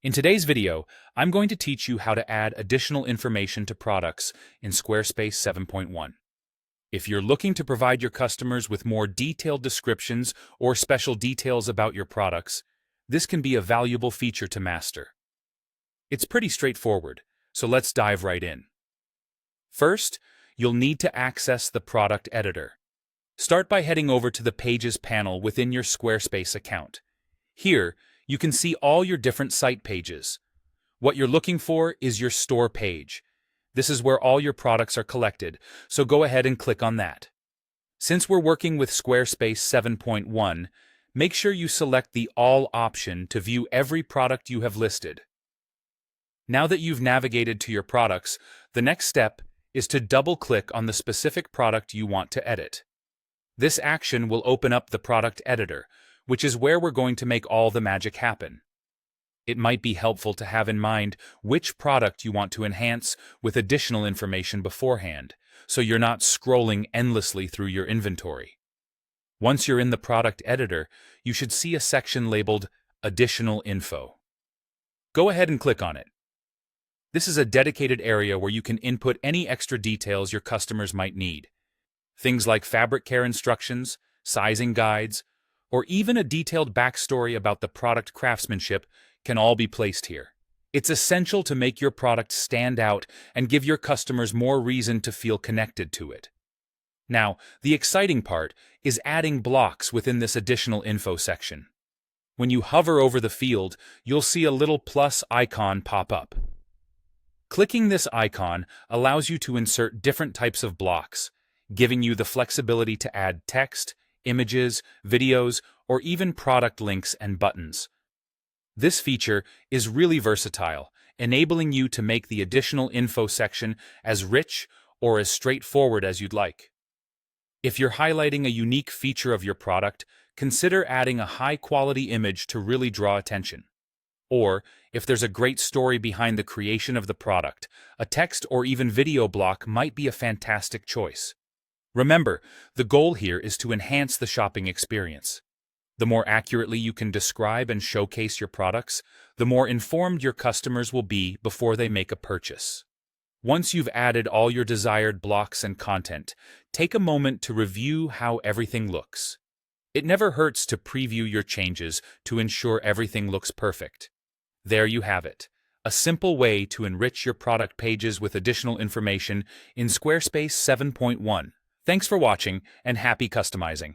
In today's video, I'm going to teach you how to add additional information to products in Squarespace 7.1. If you're looking to provide your customers with more detailed descriptions or special details about your products, this can be a valuable feature to master. It's pretty straightforward, so let's dive right in. First, you'll need to access the product editor. Start by heading over to the Pages panel within your Squarespace account. Here, you can see all your different site pages. What you're looking for is your store page. This is where all your products are collected, so go ahead and click on that. Since we're working with Squarespace 7.1, make sure you select the All option to view every product you have listed. Now that you've navigated to your products, the next step is to double-click on the specific product you want to edit. This action will open up the product editor, which is where we're going to make all the magic happen. It might be helpful to have in mind which product you want to enhance with additional information beforehand, so you're not scrolling endlessly through your inventory. Once you're in the product editor, you should see a section labeled Additional Info. Go ahead and click on it. This is a dedicated area where you can input any extra details your customers might need. Things like fabric care instructions, sizing guides, or even a detailed backstory about the product craftsmanship can all be placed here. It's essential to make your product stand out and give your customers more reason to feel connected to it. Now, the exciting part is adding blocks within this additional info section. When you hover over the field, you'll see a little plus icon pop up. Clicking this icon allows you to insert different types of blocks, giving you the flexibility to add text, images, videos, or even product links and buttons. This feature is really versatile, enabling you to make the additional info section as rich or as straightforward as you'd like. If you're highlighting a unique feature of your product, consider adding a high-quality image to really draw attention. Or, if there's a great story behind the creation of the product, a text or even video block might be a fantastic choice. Remember, the goal here is to enhance the shopping experience. The more accurately you can describe and showcase your products, the more informed your customers will be before they make a purchase. Once you've added all your desired blocks and content, take a moment to review how everything looks. It never hurts to preview your changes to ensure everything looks perfect. There you have it, a simple way to enrich your product pages with additional information in Squarespace 7.1. Thanks for watching, and happy customizing!